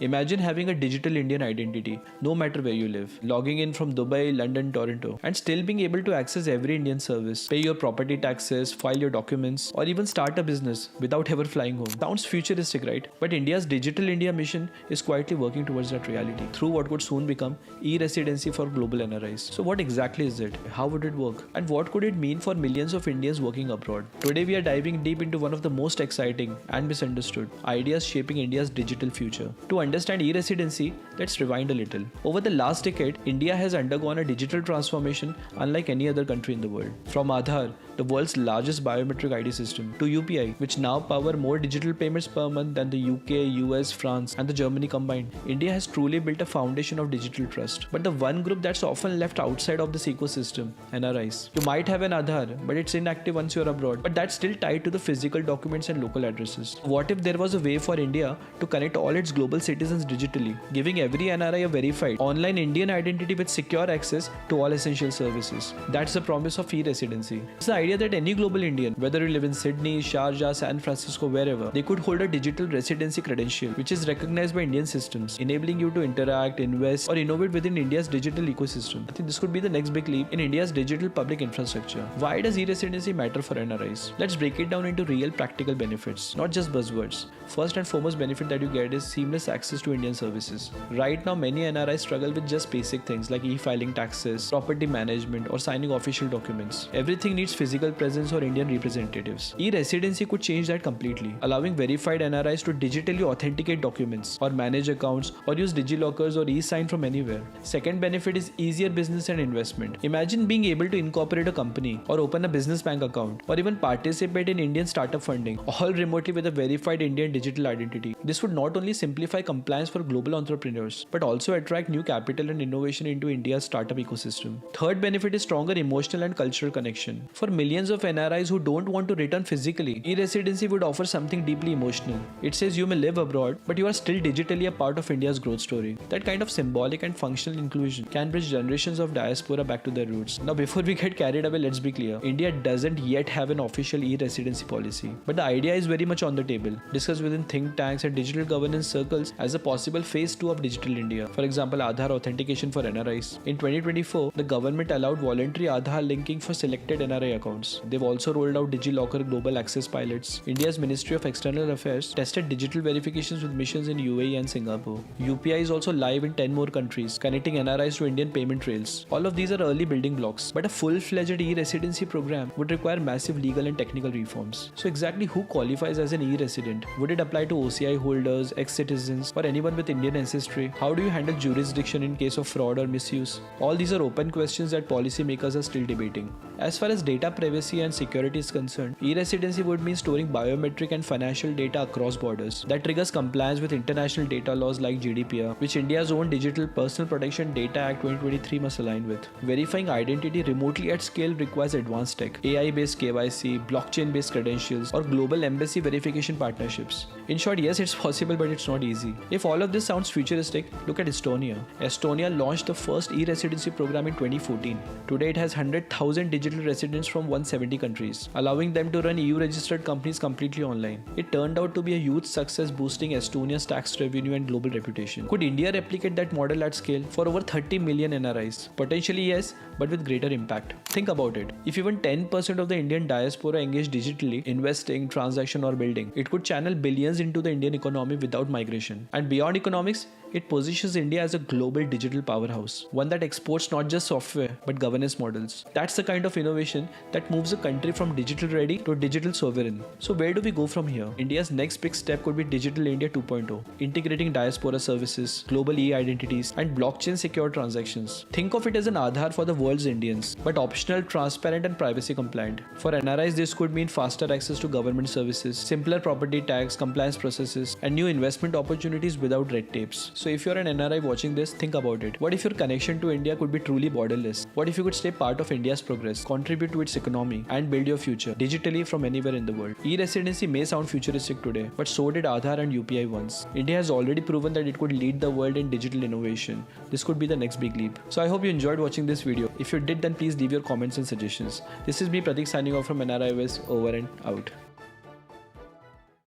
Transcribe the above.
Imagine having a digital Indian identity, no matter where you live, logging in from Dubai, London, Toronto, and still being able to access every Indian service, pay your property taxes, file your documents, or even start a business without ever flying home. Sounds futuristic, right? But India's Digital India mission is quietly working towards that reality through what could soon become e-residency for global NRIs. So what exactly is it? How would it work? And what could it mean for millions of Indians working abroad? Today we are diving deep into one of the most exciting and misunderstood ideas shaping India's digital future. To understand e-residency, let's rewind a little. Over the last decade, India has undergone a digital transformation unlike any other country in the world. From Aadhaar, the world's largest biometric ID system, to UPI, which now power more digital payments per month than the UK, US, France, and the Germany combined, India has truly built a foundation of digital trust. But the one group that's often left outside of this ecosystem, NRIs. You might have an Aadhaar, but it's inactive once you're abroad, but that's still tied to the physical documents and local addresses. What if there was a way for India to connect all its global citizens digitally, giving every NRI a verified online Indian identity with secure access to all essential services? That's the promise of e-residency. It's the idea that any global Indian, whether you live in Sydney, Sharjah, San Francisco, wherever, they could hold a digital residency credential which is recognized by Indian systems, enabling you to interact, invest, or innovate within India's digital ecosystem. I think this could be the next big leap in India's digital public infrastructure. Why does e-residency matter for NRIs? Let's break it down into real practical benefits, not just buzzwords. First and foremost benefit that you get is seamless access to Indian services. Right now, many NRIs struggle with just basic things like e-filing taxes, property management, or signing official documents. Everything needs physical presence or Indian representatives. E-residency could change that completely, allowing verified NRIs to digitally authenticate documents, or manage accounts, or use digilockers or e-sign from anywhere. Second benefit is easier business and investment. Imagine being able to incorporate a company, or open a business bank account, or even participate in Indian startup funding, all remotely with a verified Indian digital identity. This would not only simplify compliance for global entrepreneurs, but also attract new capital and innovation into India's startup ecosystem. Third benefit is stronger emotional and cultural connection. For millions of NRIs who don't want to return physically, e-residency would offer something deeply emotional. It says you may live abroad, but you are still digitally a part of India's growth story. That kind of symbolic and functional inclusion can bridge generations of diaspora back to their roots. Now, before we get carried away, let's be clear. India doesn't yet have an official e-residency policy, but the idea is very much on the table, discussed within think tanks and digital governance circles as a possible phase 2 of Digital India. For example, Aadhaar authentication for NRIs. In 2024, the government allowed voluntary Aadhaar linking for selected NRI accounts. They've also rolled out DigiLocker global access pilots. India's Ministry of External Affairs tested digital verifications with missions in UAE and Singapore. UPI is also live in 10 more countries, connecting NRIs to Indian payment trails. All of these are early building blocks, but a full-fledged e-residency program would require massive legal and technical reforms. So exactly who qualifies as an e-resident? Would it apply to OCI holders, ex-citizens, or anyone with Indian ancestry? How do you handle jurisdiction in case of fraud or misuse? All these are open questions that policymakers are still debating. As far as data privacy and security is concerned, e-residency would mean storing biometric and financial data across borders. That triggers compliance with international data laws like GDPR, which India's own Digital Personal Protection Data Act 2023 must align with. Verifying identity remotely at scale requires advanced tech, AI-based KYC, blockchain-based credentials, or global embassy verification partnerships. In short, yes, it's possible, but it's not easy. If all of this sounds futuristic, look at Estonia. Estonia launched the first e-residency program in 2014. Today, it has 100,000 digital residents from 170 countries, allowing them to run EU-registered companies completely online. It turned out to be a huge success, boosting Estonia's tax revenue and global reputation. Could India replicate that model at scale for over 30 million NRIs? Potentially yes, but with greater impact. Think about it. If even 10% of the Indian diaspora engaged digitally, investing, transaction, or building, it could channel billions into the Indian economy without migration. And beyond economics, it positions India as a global digital powerhouse, one that exports not just software but governance models. That's the kind of innovation that moves a country from digital ready to digital sovereign. So where do we go from here? India's next big step could be Digital India 2.0, integrating diaspora services, global e-identities, and blockchain secure transactions. Think of it as an Aadhaar for the world's Indians, but optional, transparent, and privacy compliant. For NRIs, this could mean faster access to government services, simpler property tax, compliance processes, and new investment opportunities without red tapes. So if you're an NRI watching this, think about it. What if your connection to India could be truly borderless? What if you could stay part of India's progress, contribute to its economy, and build your future digitally from anywhere in the world? E-residency may sound futuristic today, but so did Aadhaar and UPI once. India has already proven that it could lead the world in digital innovation. This could be the next big leap. So I hope you enjoyed watching this video. If you did, then please leave your comments and suggestions. This is me, Pratik, signing off from NRIs. Over and out.